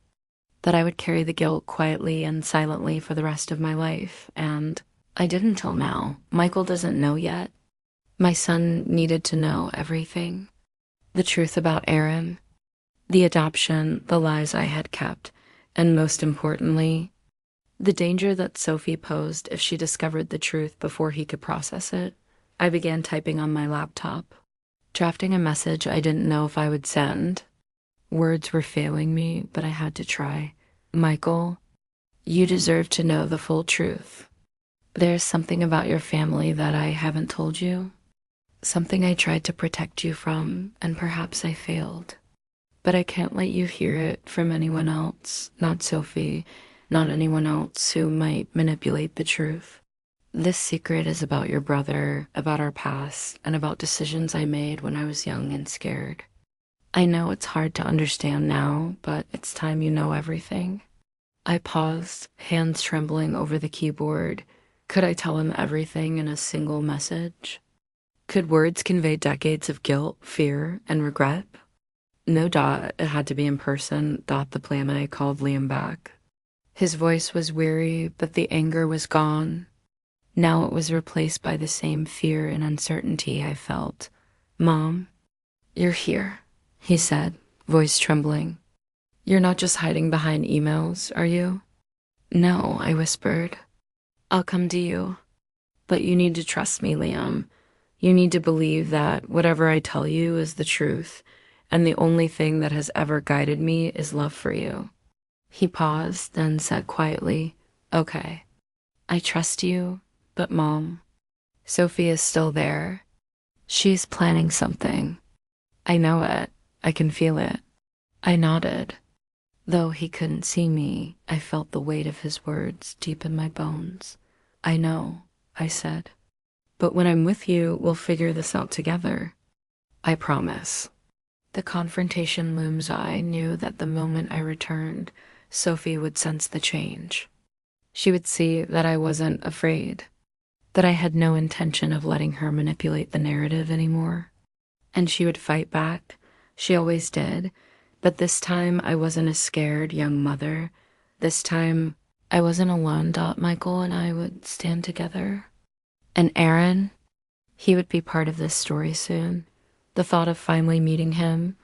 A: that I would carry the guilt quietly and silently for the rest of my life. And I didn't till now. Michael doesn't know yet. My son needed to know everything. The truth about Aaron, the adoption, the lies I had kept, and most importantly, the danger that Sophie posed if she discovered the truth before he could process it. I began typing on my laptop, drafting a message I didn't know if I would send. Words were failing me, but I had to try. Michael, you deserve to know the full truth. There's something about your family that I haven't told you. Something I tried to protect you from, and perhaps I failed. But I can't let you hear it from anyone else, not Sophie, not anyone else who might manipulate the truth. This secret is about your brother, about our past, and about decisions I made when I was young and scared. I know it's hard to understand now, but it's time you know everything. I paused, hands trembling over the keyboard. Could I tell him everything in a single message? Could words convey decades of guilt, fear, and regret? No, Dot, it had to be in person. Dot, the plan I called Liam back. His voice was weary, but the anger was gone. Now it was replaced by the same fear and uncertainty I felt. Mom, you're here, he said, voice trembling. You're not just hiding behind emails, are you? No, I whispered. I'll come to you. But you need to trust me, Liam. You need to believe that whatever I tell you is the truth, and the only thing that has ever guided me is love for you. He paused, then said quietly, Okay, I trust you, but Mom, Sophie is still there. She's planning something. I know it. I can feel it. I nodded. Though he couldn't see me, I felt the weight of his words deep in my bones. I know, I said. But when I'm with you, we'll figure this out together. I promise. The confrontation looms. I knew that the moment I returned, Sophie would sense the change. She would see that I wasn't afraid, that I had no intention of letting her manipulate the narrative anymore. And she would fight back. She always did. But this time, I wasn't a scared young mother. This time, I wasn't alone. Michael and I would stand together. And Aaron, he would be part of this story soon. The thought of finally meeting him,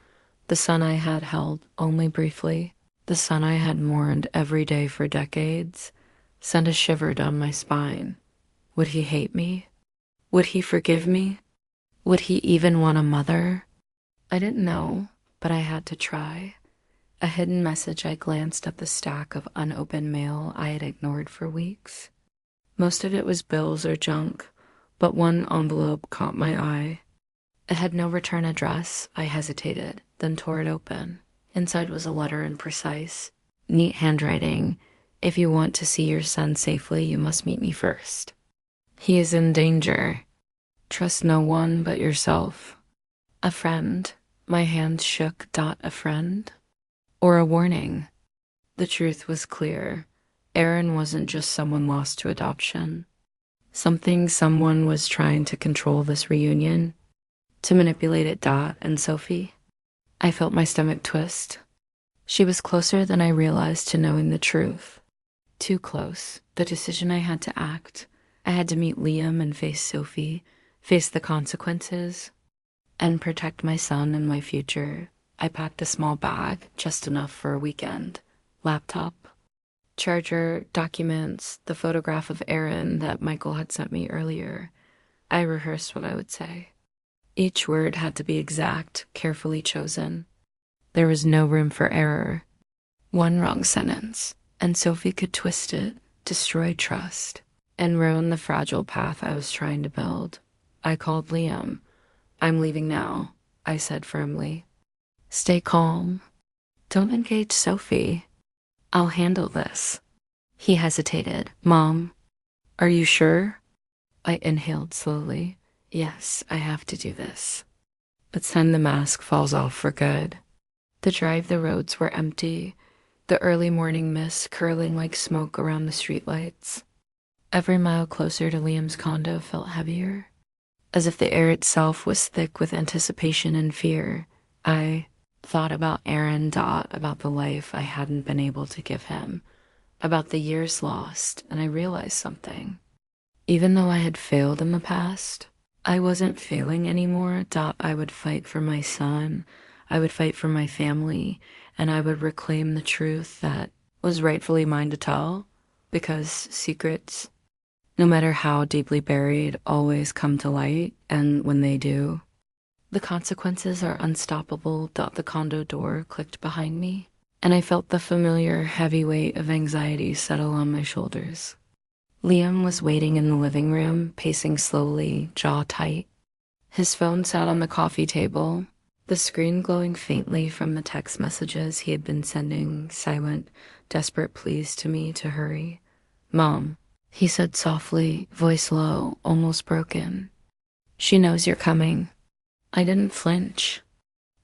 A: the son I had held only briefly, the son I had mourned every day for decades, sent a shiver down my spine. Would he hate me? Would he forgive me? Would he even want a mother? I didn't know, but I had to try. A hidden message. I glanced at the stack of unopened mail I had ignored for weeks. Most of it was bills or junk, but one envelope caught my eye. It had no return address. I hesitated, then tore it open. Inside was a letter in precise, neat handwriting. If you want to see your son safely, you must meet me first. He is in danger. Trust no one but yourself. A friend. My hands shook. A friend? Or a warning? The truth was clear. Aaron wasn't just someone lost to adoption. Someone was trying to control this reunion, to manipulate it. And Sophie? I felt my stomach twist. She was closer than I realized to knowing the truth. Too close. The decision I had to act. I had to meet Liam and face Sophie, face the consequences, and protect my son and my future. I packed a small bag, just enough for a weekend. Laptop, charger, documents, the photograph of Aaron that Michael had sent me earlier. I rehearsed what I would say. Each word had to be exact, carefully chosen. There was no room for error. One wrong sentence, and Sophie could twist it, destroy trust, and ruin the fragile path I was trying to build. I called Liam. I'm leaving now, I said firmly. Stay calm. Don't engage Sophie. I'll handle this. He hesitated. Mom, are you sure? I inhaled slowly. Yes, I have to do this. It's time the mask falls off for good. The roads were empty, the early morning mist curling like smoke around the streetlights. Every mile closer to Liam's condo felt heavier, as if the air itself was thick with anticipation and fear. I thought about Aaron. About the life I hadn't been able to give him, about the years lost, and I realized something. Even though I had failed in the past, I wasn't failing anymore. I would fight for my son, I would fight for my family, and I would reclaim the truth that was rightfully mine to tell, because secrets, no matter how deeply buried, always come to light, and when they do, the consequences are unstoppable. The condo door clicked behind me, and I felt the familiar heavy weight of anxiety settle on my shoulders. Liam was waiting in the living room, pacing slowly, jaw tight. His phone sat on the coffee table, the screen glowing faintly from the text messages he had been sending silent, desperate pleas to me to hurry. "Mom," he said softly, voice low, almost broken. "She knows you're coming." I didn't flinch.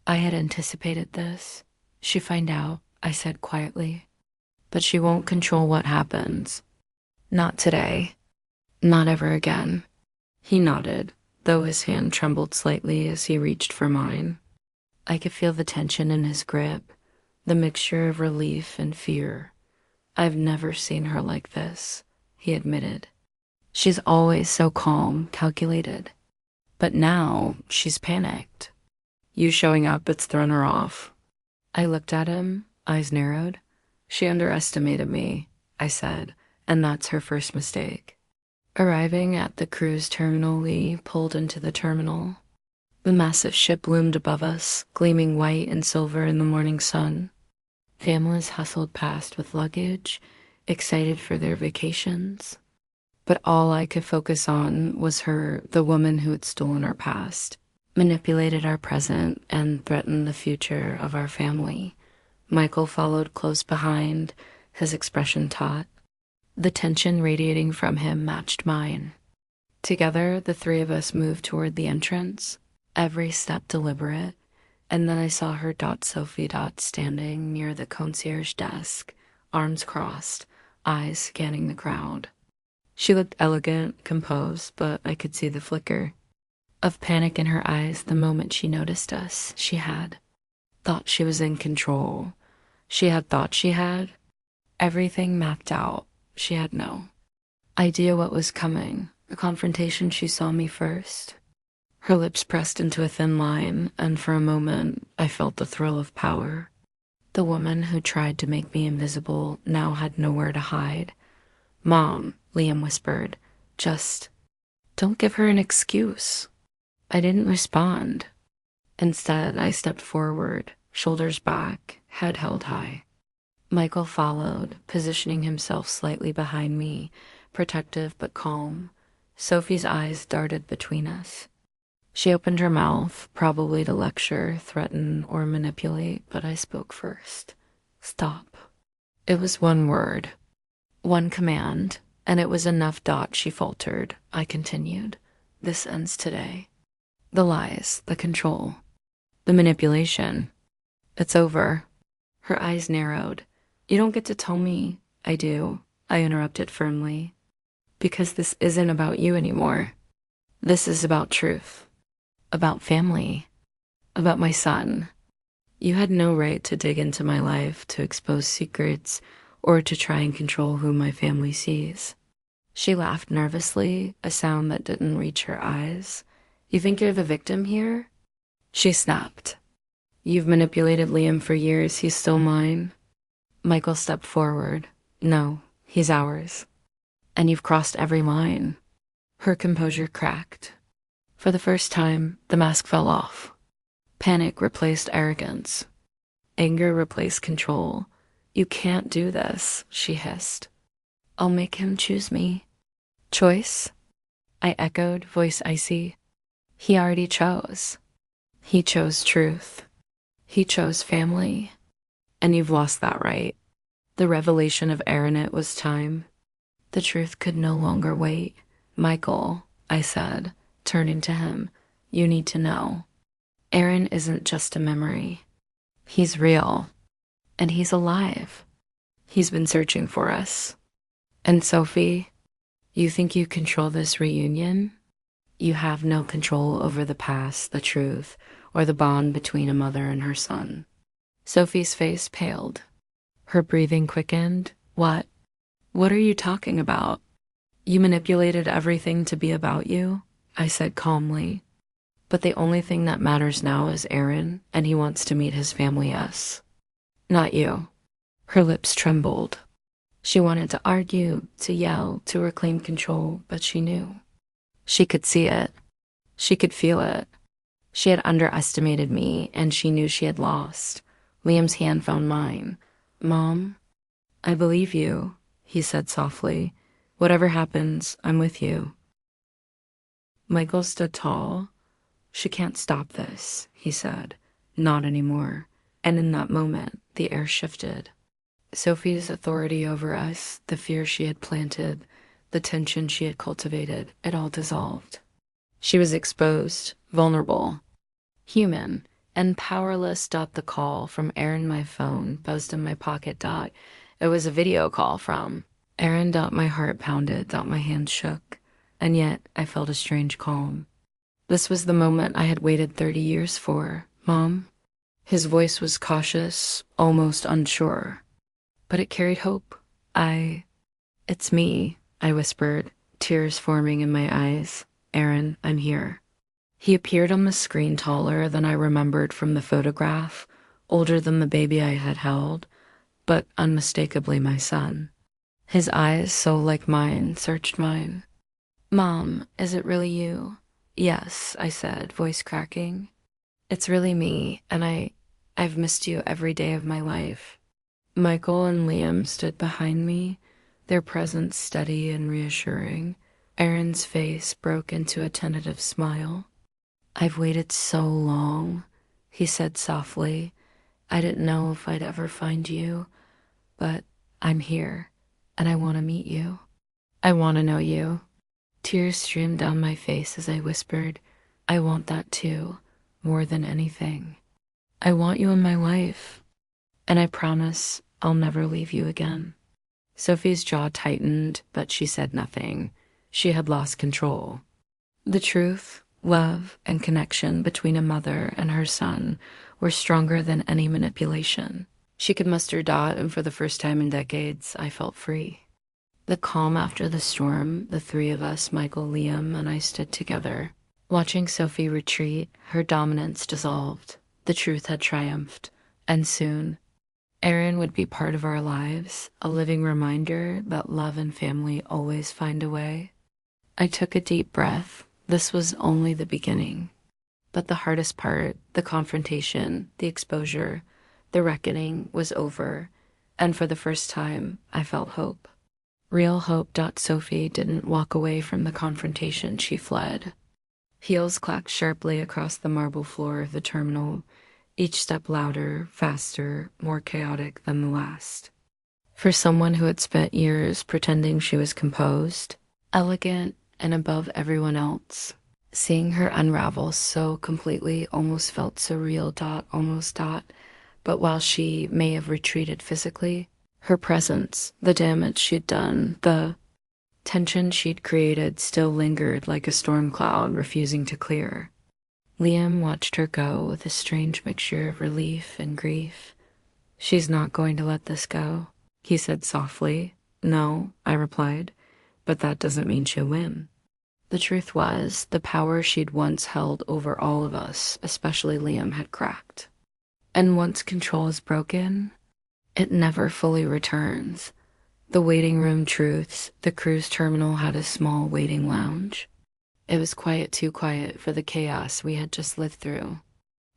A: I had anticipated this. "She'll find out," I said quietly. "But she won't control what happens. Not today. Not ever again." He nodded, though his hand trembled slightly as he reached for mine. I could feel the tension in his grip, the mixture of relief and fear. "I've never seen her like this," he admitted. "She's always so calm, calculated. But now she's panicked. You showing up, it's thrown her off." I looked at him, eyes narrowed. "She underestimated me," I said, "and that's her first mistake." Arriving at the cruise terminal, we pulled into the terminal. The massive ship loomed above us, gleaming white and silver in the morning sun. Families hustled past with luggage, excited for their vacations. But all I could focus on was her, the woman who had stolen our past, manipulated our present, and threatened the future of our family. Michael followed close behind, his expression taut. The tension radiating from him matched mine. Together, the three of us moved toward the entrance, every step deliberate, and then I saw her Sophie standing near the concierge desk, arms crossed, eyes scanning the crowd. She looked elegant, composed, but I could see the flicker of panic in her eyes the moment she noticed us. She had thought she was in control. She had thought she had everything mapped out. She had no idea what was coming. A confrontation. She saw me first. Her lips pressed into a thin line, and for a moment I felt the thrill of power. The woman who tried to make me invisible now had nowhere to hide. "Mom," Liam whispered, "just don't give her an excuse." I didn't respond. Instead, I stepped forward, shoulders back, head held high. Michael followed, positioning himself slightly behind me, protective but calm. Sophie's eyes darted between us. She opened her mouth, probably to lecture, threaten, or manipulate, but I spoke first. "Stop." It was one word, one command, and it was enough. She faltered. I continued. "This ends today. The lies, the control, the manipulation. It's over." Her eyes narrowed. "You don't get to tell me." "I do," I interrupted firmly. "Because this isn't about you anymore. This is about truth. About family. About my son. You had no right to dig into my life, to expose secrets, or to try and control who my family sees." She laughed nervously, a sound that didn't reach her eyes. "You think you're the victim here?" She snapped. "You've manipulated Liam for years. He's still mine." Michael stepped forward. "No, he's ours. And you've crossed every line." Her composure cracked. For the first time, the mask fell off. Panic replaced arrogance. Anger replaced control. "You can't do this," she hissed. "I'll make him choose me." "Choice?" I echoed, voice icy. "He already chose. He chose truth. He chose family. And you've lost that right." The revelation of Aaron was time. The truth could no longer wait. "Michael," I said, turning to him, "you need to know. Aaron isn't just a memory. He's real. And he's alive. He's been searching for us. And Sophie, you think you control this reunion? You have no control over the past, the truth, or the bond between a mother and her son." Sophie's face paled. Her breathing quickened. "What? What are you talking about? You manipulated everything to be about you?" I said calmly. "But the only thing that matters now is Aaron, and he wants to meet his family, us. Not you." Her lips trembled. She wanted to argue, to yell, to reclaim control, but she knew. She could see it. She could feel it. She had underestimated me, and she knew she had lost. Liam's hand found mine. "Mom, I believe you," he said softly. Whatever happens, I'm with you. Michael stood tall. She can't stop this, he said. Not anymore. And in that moment, the air shifted. Sophie's authority over us, the fear she had planted, the tension she had cultivated, it all dissolved. She was exposed, vulnerable, human, and powerless. The call from Aaron, my phone, buzzed in my pocket. It was a video call from Aaron. My heart pounded. My hands shook. And yet I felt a strange calm. This was the moment I had waited 30 years for. Mom? His voice was cautious, almost unsure. But it carried hope. It's me, I whispered, tears forming in my eyes. Aaron, I'm here. He appeared on the screen taller than I remembered from the photograph, older than the baby I had held, but unmistakably my son. His eyes, so like mine, searched mine. Mom, is it really you? Yes, I said, voice cracking. It's really me, and I've missed you every day of my life. Michael and Liam stood behind me, their presence steady and reassuring. Aaron's face broke into a tentative smile. I've waited so long, he said softly. I didn't know if I'd ever find you, but I'm here, and I want to meet you. I want to know you. Tears streamed down my face as I whispered, I want that too, more than anything. I want you in my life, and I promise I'll never leave you again. Sophie's jaw tightened, but she said nothing. She had lost control. The truth, love, and connection between a mother and her son were stronger than any manipulation. She could muster Dot, and for the first time in decades, I felt free. The calm after the storm, the three of us, Michael, Liam, and I stood together. Watching Sophie retreat, her dominance dissolved. The truth had triumphed, and soon, Aaron would be part of our lives, a living reminder that love and family always find a way. I took a deep breath. This was only the beginning. But the hardest part, the confrontation, the exposure, the reckoning was over, and for the first time, I felt hope. Real hope. Sophie didn't walk away from the confrontation, she fled. Heels clacked sharply across the marble floor of the terminal, each step louder, faster, more chaotic than the last. For someone who had spent years pretending she was composed, elegant, and above everyone else, seeing her unravel so completely almost felt surreal. But while she may have retreated physically, her presence, the damage she'd done, the tension she'd created still lingered like a storm cloud refusing to clear. Liam watched her go with a strange mixture of relief and grief. She's not going to let this go, he said softly. No, I replied, but that doesn't mean she'll win. The truth was, the power she'd once held over all of us, especially Liam, had cracked. And once control is broken, it never fully returns. The waiting room truths, the cruise terminal had a small waiting lounge. It was quiet, too quiet for the chaos we had just lived through.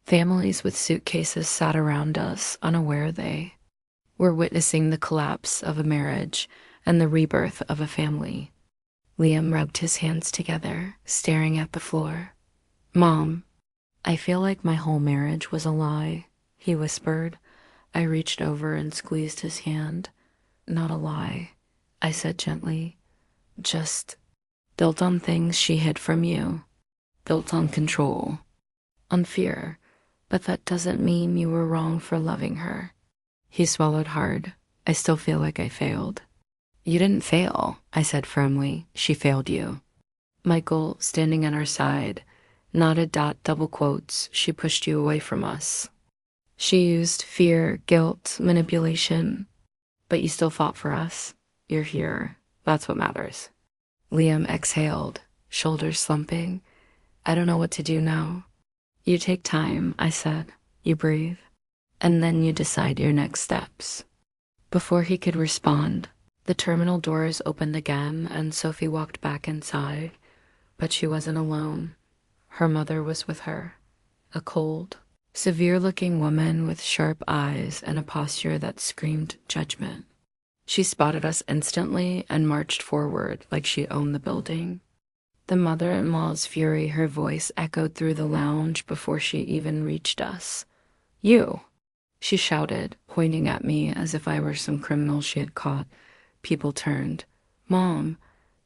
A: Families with suitcases sat around us, unaware they were witnessing the collapse of a marriage and the rebirth of a family. Liam rubbed his hands together, staring at the floor. Mom, I feel like my whole marriage was a lie, he whispered. I reached over and squeezed his hand. Not a lie, I said gently. Just built on things she hid from you. Built on control. On fear. But that doesn't mean you were wrong for loving her. He swallowed hard. I still feel like I failed. You didn't fail, I said firmly. She failed you. Michael, standing at our side, nodded. Double quotes. She pushed you away from us. She used fear, guilt, manipulation. But you still fought for us. You're here. That's what matters. Liam exhaled, shoulders slumping. I don't know what to do now. You take time, I said. You breathe. And then you decide your next steps. Before he could respond, the terminal doors opened again and Sophie walked back inside. But she wasn't alone. Her mother was with her. A cold, severe-looking woman with sharp eyes and a posture that screamed judgment. She spotted us instantly and marched forward like she owned the building. The mother-in-law's fury, her voice echoed through the lounge before she even reached us. You, she shouted, pointing at me as if I were some criminal she had caught. People turned. Mom,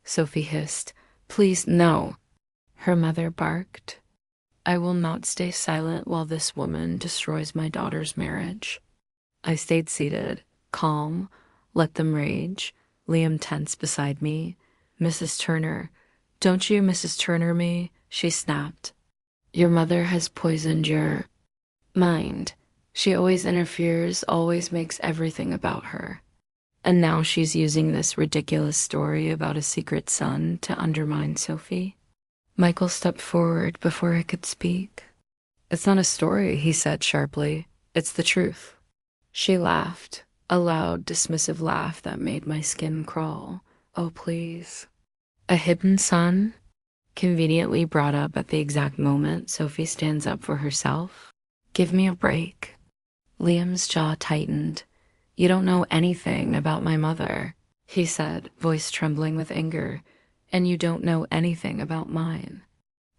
A: Sophie hissed. Please, no. Her mother barked. I will not stay silent while this woman destroys my daughter's marriage. I stayed seated, calm, let them rage, Liam tense beside me. Mrs. Turner, don't you Mrs. Turner me, she snapped. Your mother has poisoned your mind. She always interferes, always makes everything about her. And now she's using this ridiculous story about a secret son to undermine Sophie. Michael stepped forward before I could speak. It's not a story, he said sharply. It's the truth. She laughed, a loud, dismissive laugh that made my skin crawl. Oh, please. A hidden son? Conveniently brought up at the exact moment Sophie stands up for herself. Give me a break. Liam's jaw tightened. You don't know anything about my mother, he said, voice trembling with anger. And you don't know anything about mine.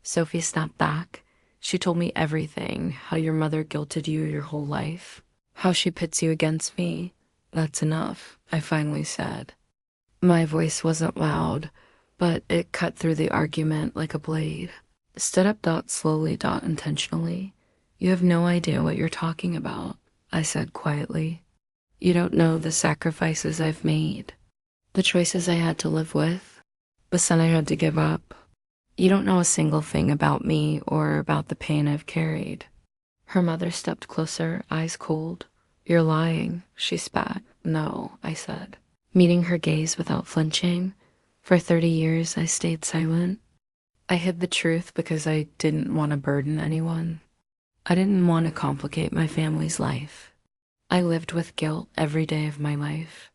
A: Sophie snapped back. She told me everything, how your mother guilted you your whole life, how she pits you against me. That's enough, I finally said. My voice wasn't loud, but it cut through the argument like a blade. Stood up, slowly, intentionally. You have no idea what you're talking about, I said quietly. You don't know the sacrifices I've made, the choices I had to live with, the son I had to give up. You don't know a single thing about me or about the pain I've carried. Her mother stepped closer, eyes cold. You're lying, she spat. No, I said, meeting her gaze without flinching. For 30 years, I stayed silent. I hid the truth because I didn't want to burden anyone. I didn't want to complicate my family's life. I lived with guilt every day of my life.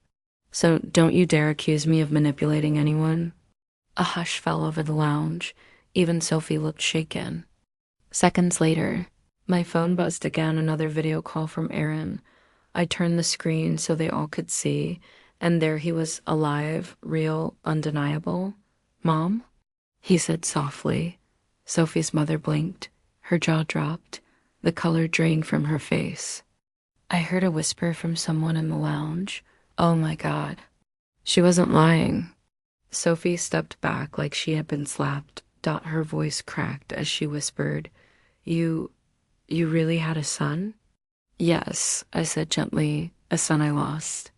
A: So don't you dare accuse me of manipulating anyone. A hush fell over the lounge. Even Sophie looked shaken. Seconds later, my phone buzzed again, another video call from Aaron. I turned the screen so they all could see, and there he was, alive, real, undeniable. Mom? He said softly. Sophie's mother blinked. Her jaw dropped. The color drained from her face. I heard a whisper from someone in the lounge. Oh my God. She wasn't lying. Sophie stepped back like she had been slapped. Her voice cracked as she whispered, You really had a son? Yes, I said gently, a son I lost.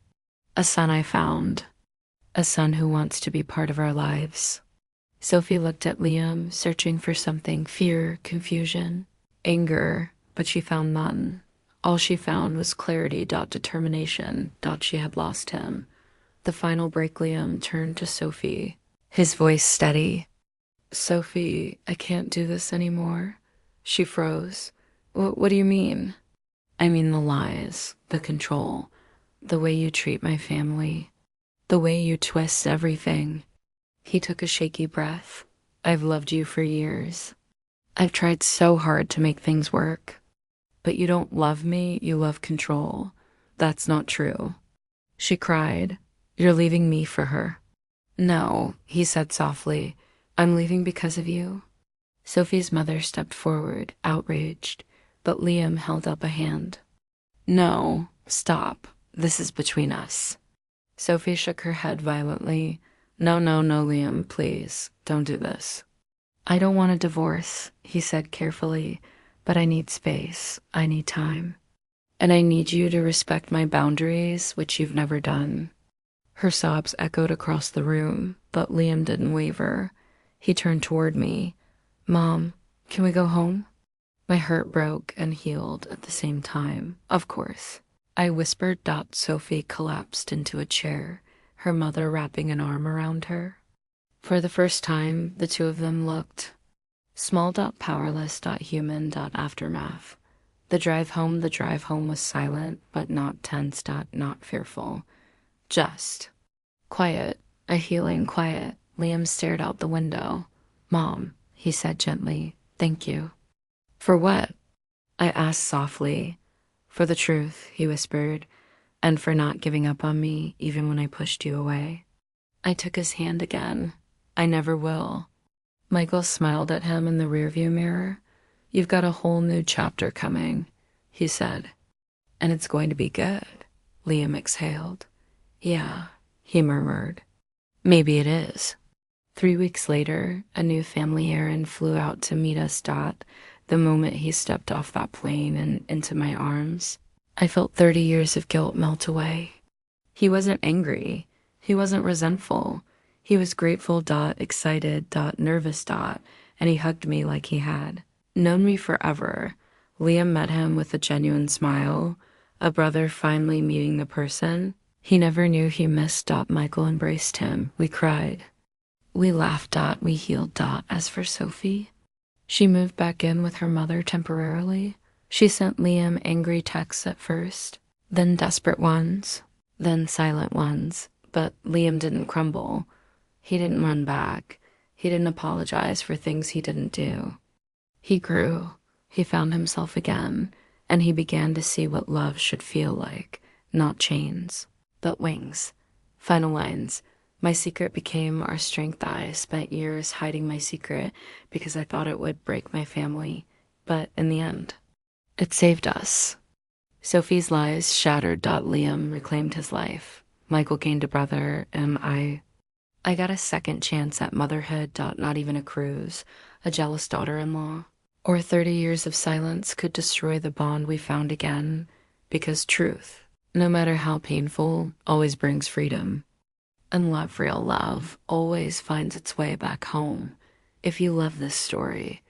A: A son I found. A son who wants to be part of our lives. Sophie looked at Liam, searching for something, fear, confusion, anger, but she found none. All she found was clarity, determination, she had lost him. The final break, Liam turned to Sophie, his voice steady. Sophie, I can't do this anymore. She froze. What do you mean? I mean the lies, the control, the way you treat my family, the way you twist everything. He took a shaky breath. I've loved you for years. I've tried so hard to make things work. But you don't love me, you love control. That's not true. She cried. You're leaving me for her. No, he said softly. I'm leaving because of you. Sophie's mother stepped forward, outraged, but Liam held up a hand. No, stop. This is between us. Sophie shook her head violently. No, Liam, please, don't do this. I don't want a divorce, he said carefully, but I need space. I need time. And I need you to respect my boundaries, which you've never done. Her sobs echoed across the room, but Liam didn't waver. He turned toward me. Mom, can we go home? My heart broke and healed at the same time. Of course. I whispered. Sophie collapsed into a chair, her mother wrapping an arm around her. For the first time, the two of them looked. Small. Powerless. Human. Aftermath. The drive home was silent, but not tense. Not fearful. Just quiet, a healing quiet. Liam stared out the window. Mom, he said gently, thank you. For what? I asked softly. For the truth, he whispered. and for not giving up on me even when I pushed you away. I took his hand again. I never will. Michael smiled at him in the rearview mirror. You've got a whole new chapter coming, he said. And it's going to be good, Liam exhaled. Yeah, he murmured. Maybe it is. 3 weeks later, a new family errand flew out to meet us. The moment he stepped off that plane and into my arms, I felt 30 years of guilt melt away. He wasn't angry. He wasn't resentful. He was grateful, excited, nervous, and he hugged me like he had known me forever. Liam met him with a genuine smile, a brother finally meeting the person he never knew he missed. Michael embraced him. We cried. We laughed. We healed. As for Sophie, she moved back in with her mother temporarily. She sent Liam angry texts at first, then desperate ones, then silent ones. But Liam didn't crumble. He didn't run back. He didn't apologize for things he didn't do. He grew. He found himself again, and he began to see what love should feel like. Not chains, but wings. Final lines. My secret became our strength. I spent years hiding my secret because I thought it would break my family. But in the end, it saved us. Sophie's lies shattered. Liam reclaimed his life. Michael gained a brother, and I got a second chance at motherhood. Not even a cruise, a jealous daughter-in-law, or 30 years of silence could destroy the bond we found again, because truth, no matter how painful, always brings freedom. And love, real love, always finds its way back home. If you love this story,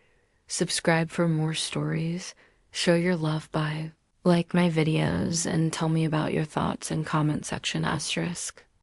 A: subscribe for more stories. Show your love by like my videos and tell me about your thoughts in comment section *.